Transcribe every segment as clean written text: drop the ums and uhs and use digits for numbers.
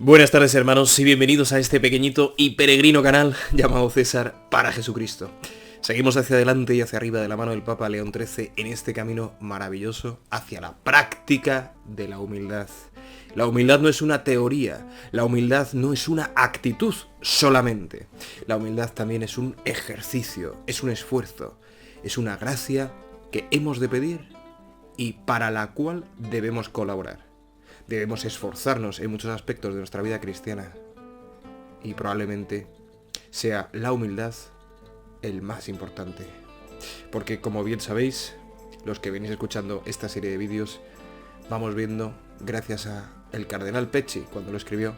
Buenas tardes, hermanos, y bienvenidos a este pequeñito y peregrino canal llamado César para Jesucristo. Seguimos hacia adelante y hacia arriba de la mano del Papa León XIII en este camino maravilloso hacia la práctica de la humildad. La humildad no es una teoría, la humildad no es una actitud solamente. La humildad también es un ejercicio, es un esfuerzo, es una gracia que hemos de pedir y para la cual debemos colaborar. Debemos esforzarnos en muchos aspectos de nuestra vida cristiana y probablemente sea la humildad el más importante. Porque como bien sabéis, los que venís escuchando esta serie de vídeos, vamos viendo, gracias a el cardenal Pecci, cuando lo escribió,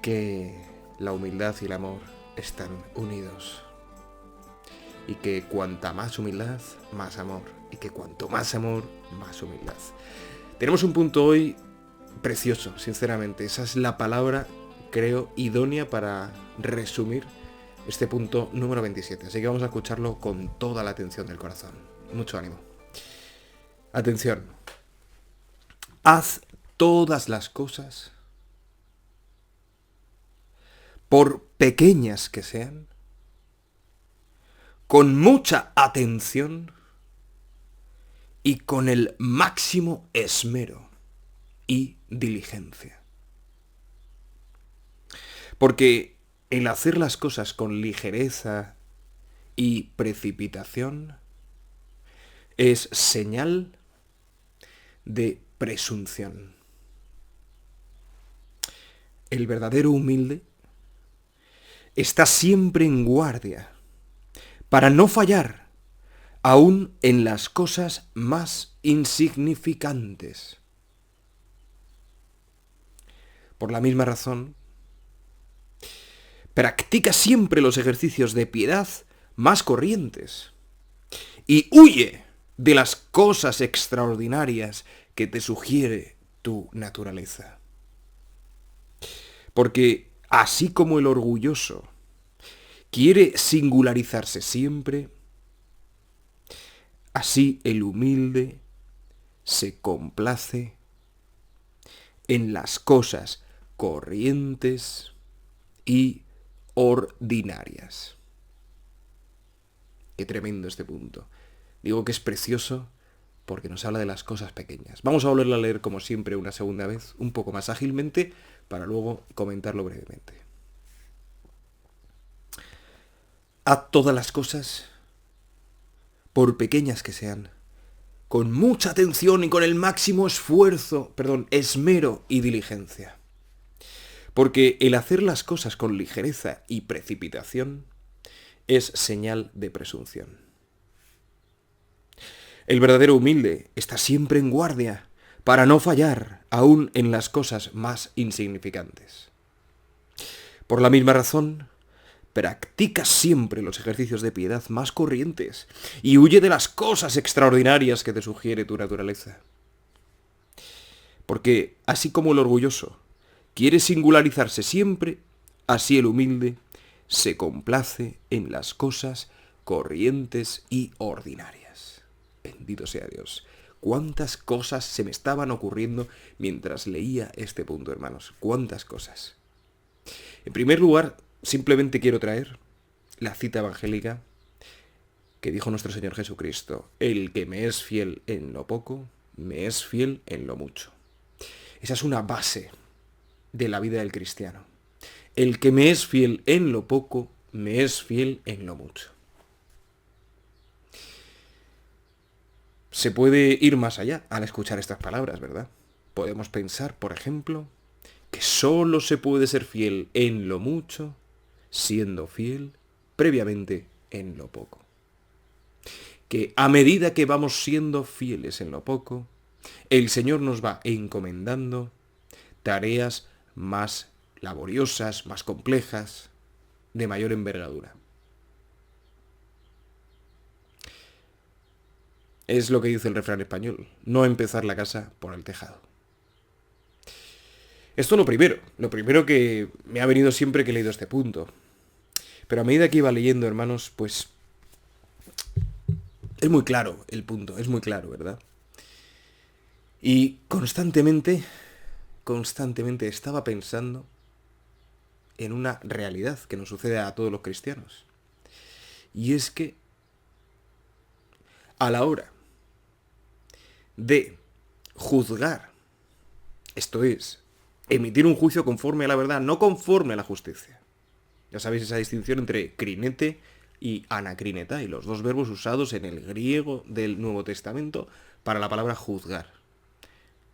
que la humildad y el amor están unidos. Y que cuanta más humildad, más amor. Y que cuanto más amor, más humildad. Tenemos un punto hoy precioso, sinceramente. Esa es la palabra, creo, idónea para resumir este punto número 27. Así que vamos a escucharlo con toda la atención del corazón. Mucho ánimo. Atención. Haz todas las cosas, por pequeñas que sean, con mucha atención y con el máximo esmero y diligencia. Porque el hacer las cosas con ligereza y precipitación es señal de presunción. El verdadero humilde está siempre en guardia para no fallar aún en las cosas más insignificantes. Por la misma razón, practica siempre los ejercicios de piedad más corrientes y huye de las cosas extraordinarias que te sugiere tu naturaleza. Porque así como el orgulloso quiere singularizarse siempre, así el humilde se complace en las cosas corrientes y ordinarias. Qué tremendo este punto. Digo que es precioso porque nos habla de las cosas pequeñas. Vamos a volverlo a leer como siempre una segunda vez, un poco más ágilmente, para luego comentarlo brevemente. Haz todas las cosas, por pequeñas que sean, con mucha atención y con el máximo esmero y diligencia. Porque el hacer las cosas con ligereza y precipitación es señal de presunción. El verdadero humilde está siempre en guardia para no fallar aún en las cosas más insignificantes. Por la misma razón, practica siempre los ejercicios de piedad más corrientes y huye de las cosas extraordinarias que te sugiere tu naturaleza. Porque así como el orgulloso quiere singularizarse siempre, así el humilde se complace en las cosas corrientes y ordinarias. Bendito sea Dios. Cuántas cosas se me estaban ocurriendo mientras leía este punto, hermanos. Cuántas cosas. En primer lugar, simplemente quiero traer la cita evangélica que dijo nuestro Señor Jesucristo: el que me es fiel en lo poco, me es fiel en lo mucho. Esa es una base de la vida del cristiano. El que me es fiel en lo poco, me es fiel en lo mucho. Se puede ir más allá al escuchar estas palabras, ¿verdad? Podemos pensar, por ejemplo, que solo se puede ser fiel en lo mucho siendo fiel previamente en lo poco. Que a medida que vamos siendo fieles en lo poco, el Señor nos va encomendando tareas más laboriosas, más complejas, de mayor envergadura. Es lo que dice el refrán español: no empezar la casa por el tejado. Esto lo primero que me ha venido siempre que he leído este punto. Pero a medida que iba leyendo, hermanos, pues es muy claro el punto, es muy claro, ¿verdad? Y constantemente constantemente estaba pensando en una realidad que nos sucede a todos los cristianos. Y es que a la hora de juzgar, esto es, emitir un juicio conforme a la verdad, no conforme a la justicia. Ya sabéis esa distinción entre crinete y anacrineta, y los dos verbos usados en el griego del Nuevo Testamento para la palabra juzgar.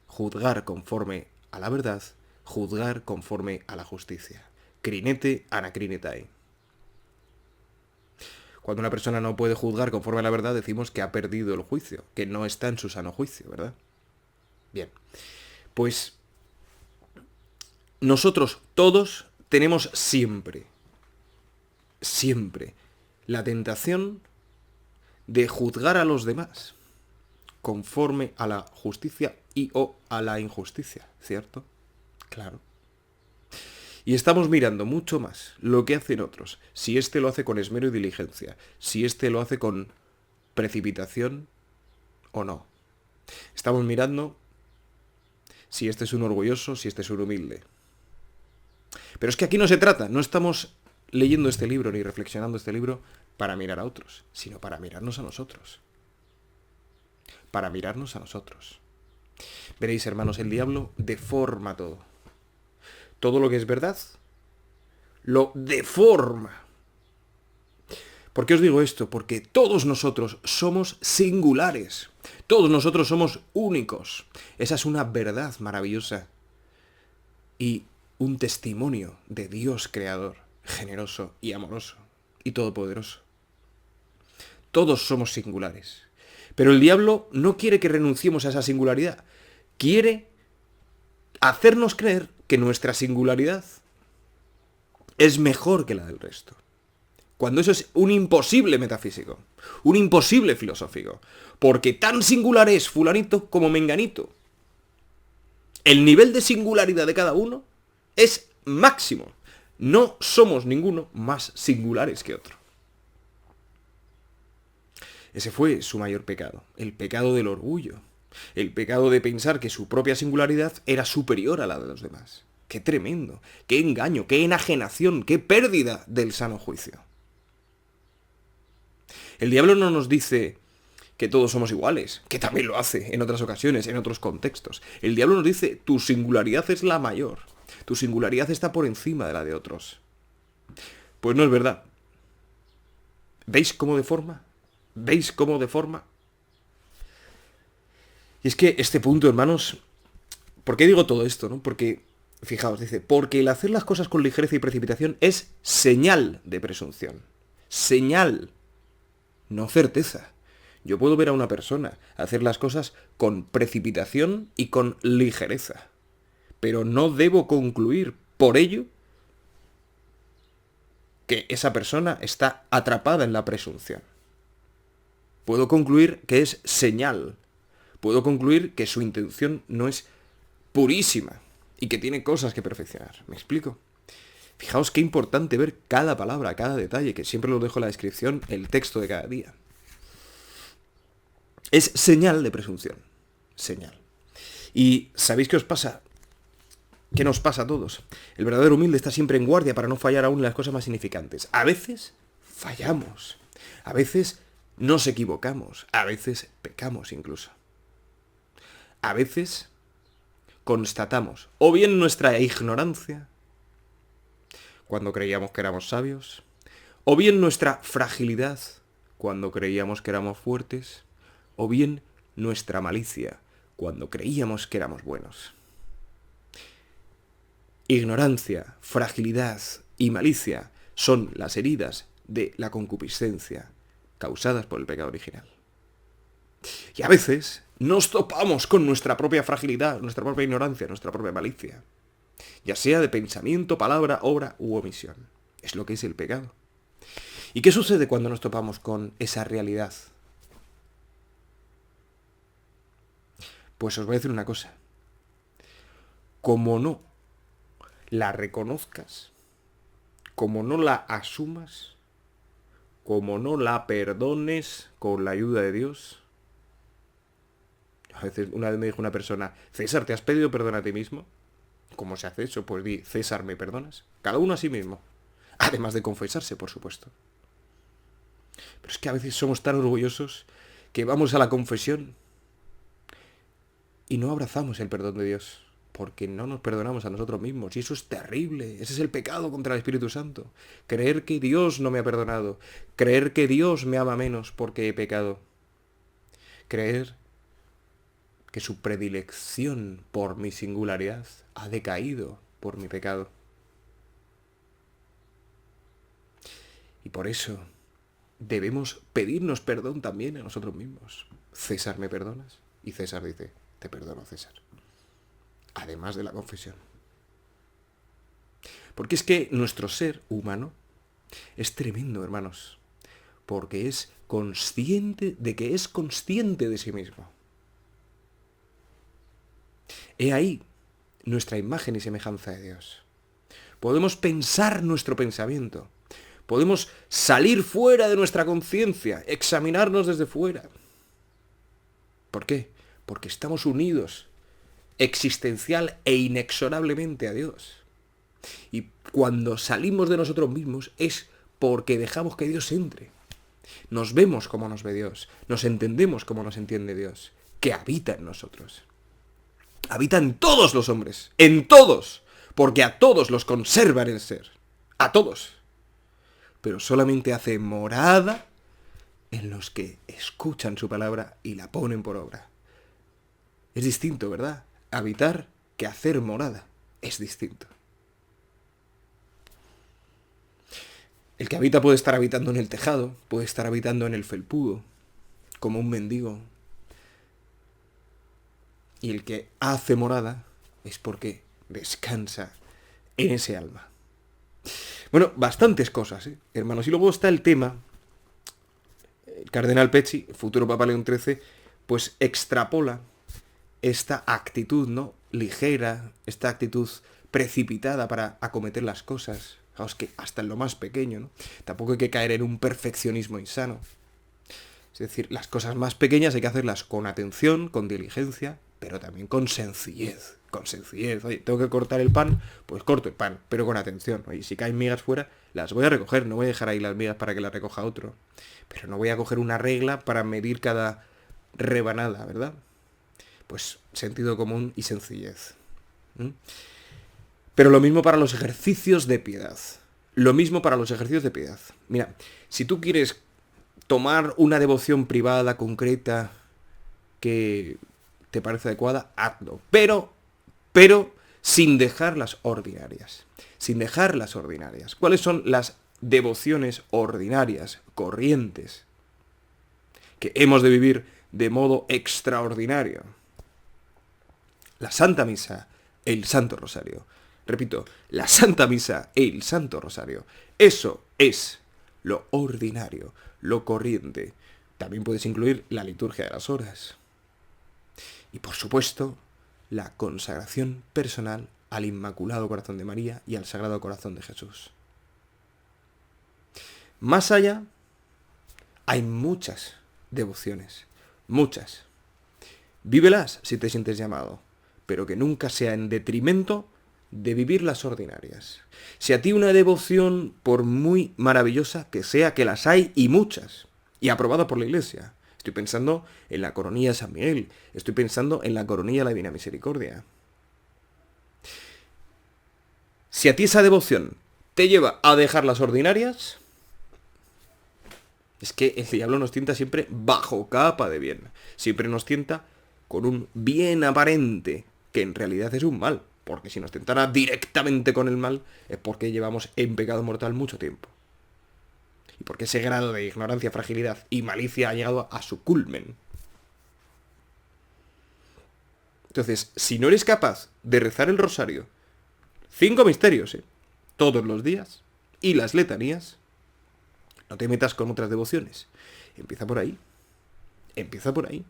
Juzgar conforme a la verdad, juzgar conforme a la justicia. Crinete, anacrinetae. Cuando una persona no puede juzgar conforme a la verdad, decimos que ha perdido el juicio, que no está en su sano juicio, ¿verdad? Bien, pues nosotros todos tenemos siempre la tentación de juzgar a los demás conforme a la justicia y o a la injusticia, ¿cierto? Claro. Y estamos mirando mucho más lo que hacen otros, si éste lo hace con esmero y diligencia, si éste lo hace con precipitación o no. Estamos mirando si este es un orgulloso, si este es un humilde. Pero es que aquí no se trata, no estamos leyendo este libro ni reflexionando este libro para mirar a otros, sino para mirarnos a nosotros. Para mirarnos a nosotros. Veréis, hermanos, el diablo deforma todo. Todo lo que es verdad lo deforma. ¿Por qué os digo esto? Porque todos nosotros somos singulares. Todos nosotros somos únicos. Esa es una verdad maravillosa. Y un testimonio de Dios creador, generoso y amoroso y todopoderoso. Todos somos singulares. Pero el diablo no quiere que renunciemos a esa singularidad. Quiere hacernos creer que nuestra singularidad es mejor que la del resto. Cuando eso es un imposible metafísico, un imposible filosófico. Porque tan singular es fulanito como menganito. El nivel de singularidad de cada uno es máximo. No somos ninguno más singulares que otro. Ese fue su mayor pecado, el pecado del orgullo, el pecado de pensar que su propia singularidad era superior a la de los demás. ¡Qué tremendo! ¡Qué engaño! ¡Qué enajenación! ¡Qué pérdida del sano juicio! El diablo no nos dice que todos somos iguales, que también lo hace en otras ocasiones, en otros contextos. El diablo nos dice, tu singularidad es la mayor, tu singularidad está por encima de la de otros. Pues no es verdad. ¿Veis cómo deforma? ¿Veis cómo deforma? Y es que este punto, hermanos, ¿por qué digo todo esto, no? Porque, fijaos, dice, porque el hacer las cosas con ligereza y precipitación es señal de presunción. Señal, no certeza. Yo puedo ver a una persona hacer las cosas con precipitación y con ligereza, pero no debo concluir por ello que esa persona está atrapada en la presunción. Puedo concluir que es señal. Puedo concluir que su intención no es purísima y que tiene cosas que perfeccionar. ¿Me explico? Fijaos qué importante ver cada palabra, cada detalle, que siempre lo dejo en la descripción, el texto de cada día. Es señal de presunción. Señal. ¿Y sabéis qué os pasa? ¿Qué nos pasa a todos? El verdadero humilde está siempre en guardia para no fallar aún en las cosas más significantes. A veces fallamos. A veces nos equivocamos. A veces pecamos incluso. A veces constatamos o bien nuestra ignorancia, cuando creíamos que éramos sabios, o bien nuestra fragilidad, cuando creíamos que éramos fuertes, o bien nuestra malicia, cuando creíamos que éramos buenos. Ignorancia, fragilidad y malicia son las heridas de la concupiscencia causadas por el pecado original. Y a veces nos topamos con nuestra propia fragilidad, nuestra propia ignorancia, nuestra propia malicia. Ya sea de pensamiento, palabra, obra u omisión. Es lo que es el pecado. ¿Y qué sucede cuando nos topamos con esa realidad? Pues os voy a decir una cosa. Como no la reconozcas, como no la asumas, como no la perdones con la ayuda de Dios. A veces, una vez me dijo una persona, César, ¿te has pedido perdón a ti mismo? ¿Cómo se hace eso? Pues di, César, ¿me perdonas? Cada uno a sí mismo. Además de confesarse, por supuesto. Pero es que a veces somos tan orgullosos que vamos a la confesión y no abrazamos el perdón de Dios. Porque no nos perdonamos a nosotros mismos. Y eso es terrible. Ese es el pecado contra el Espíritu Santo. Creer que Dios no me ha perdonado. Creer que Dios me ama menos porque he pecado. Creer que su predilección por mi singularidad ha decaído por mi pecado. Y por eso debemos pedirnos perdón también a nosotros mismos. César, ¿me perdonas? Y César dice, te perdono, César. Además de la confesión. Porque es que nuestro ser humano es tremendo, hermanos. Porque es consciente de que es consciente de sí mismo. He ahí nuestra imagen y semejanza de Dios. Podemos pensar nuestro pensamiento. Podemos salir fuera de nuestra conciencia, examinarnos desde fuera. ¿Por qué? Porque estamos unidos existencial e inexorablemente a Dios. Y cuando salimos de nosotros mismos es porque dejamos que Dios entre. Nos vemos como nos ve Dios, nos entendemos como nos entiende Dios, que habita en nosotros. Habita en todos los hombres, en todos, porque a todos los conserva en el ser, a todos. Pero solamente hace morada en los que escuchan su palabra y la ponen por obra. Es distinto, ¿verdad? Habitar que hacer morada. Es distinto. El que habita puede estar habitando en el tejado, puede estar habitando en el felpudo, como un mendigo. Y el que hace morada es porque descansa en ese alma. Bueno, bastantes cosas, hermanos. Y luego está el tema, el cardenal Pecci, futuro Papa León XIII, pues extrapola esta actitud, ¿no?, ligera, esta actitud precipitada para acometer las cosas. Fijaos que hasta en lo más pequeño, ¿no? Tampoco hay que caer en un perfeccionismo insano. Es decir, las cosas más pequeñas hay que hacerlas con atención, con diligencia, pero también con sencillez. Con sencillez. Oye, tengo que cortar el pan, pues corto el pan, pero con atención. Oye, si caen migas fuera, las voy a recoger, no voy a dejar ahí las migas para que las recoja otro. Pero no voy a coger una regla para medir cada rebanada, ¿verdad? Pues sentido común y sencillez. Pero lo mismo para los ejercicios de piedad. Lo mismo para los ejercicios de piedad. Mira, si tú quieres tomar una devoción privada, concreta, que te parece adecuada, hazlo. Pero sin dejar las ordinarias. Sin dejar las ordinarias. ¿Cuáles son las devociones ordinarias, corrientes, que hemos de vivir de modo extraordinario? La Santa Misa, el Santo Rosario. Repito, la Santa Misa, el Santo Rosario. Eso es lo ordinario, lo corriente. También puedes incluir la liturgia de las horas. Y por supuesto, la consagración personal al Inmaculado Corazón de María y al Sagrado Corazón de Jesús. Más allá, hay muchas devociones. Muchas. Vívelas si te sientes llamado, pero que nunca sea en detrimento de vivir las ordinarias. Si a ti una devoción, por muy maravillosa que sea, que las hay y muchas, y aprobada por la Iglesia. Estoy pensando en la coronilla de San Miguel, estoy pensando en la coronilla de la Divina Misericordia. Si a ti esa devoción te lleva a dejar las ordinarias, es que el diablo nos tienta siempre bajo capa de bien. Siempre nos tienta con un bien aparente, que en realidad es un mal. Porque si nos tentara directamente con el mal, es porque llevamos en pecado mortal mucho tiempo. Y porque ese grado de ignorancia, fragilidad y malicia ha llegado a su culmen. Entonces, si no eres capaz de rezar el rosario, 5 misterios, todos los días, y las letanías, no te metas con otras devociones. Empieza por ahí. Empieza por ahí.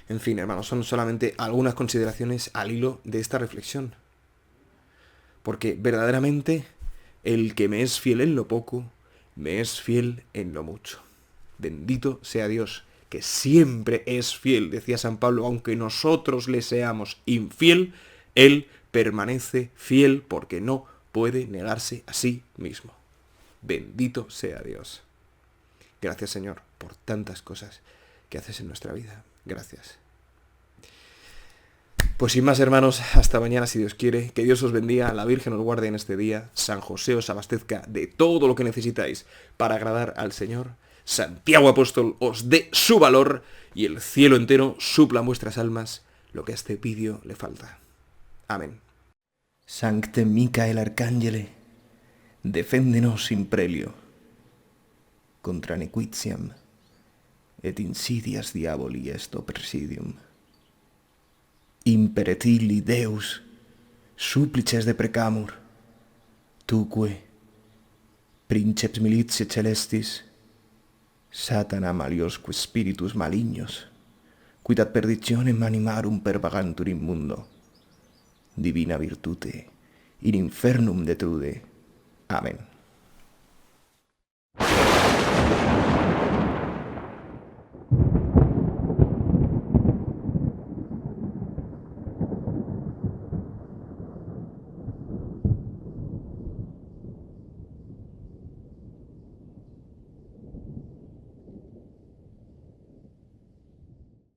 En fin, hermanos, son solamente algunas consideraciones al hilo de esta reflexión. Porque verdaderamente el que me es fiel en lo poco, me es fiel en lo mucho. Bendito sea Dios, que siempre es fiel. Decía San Pablo, aunque nosotros le seamos infiel, Él permanece fiel porque no puede negarse a sí mismo. Bendito sea Dios. Gracias, Señor, por tantas cosas que haces en nuestra vida. Gracias. Pues sin más, hermanos, hasta mañana si Dios quiere. Que Dios os bendiga, la Virgen os guarde en este día, San José os abastezca de todo lo que necesitáis para agradar al Señor, Santiago Apóstol os dé su valor y el cielo entero supla en vuestras almas lo que a este vídeo le falta. Amén. Sancte Micael Arcangele, defendenos in prelio, contra nequitiam et insidias diaboli esto presidium. Imperetili Deus, supplices deprecamur, tuque, princeps militiae celestis, Satana maliosque spiritus malignos, quid ad perditionem animarum pervagantur in mundo, divina virtute, in infernum detrude. Amén.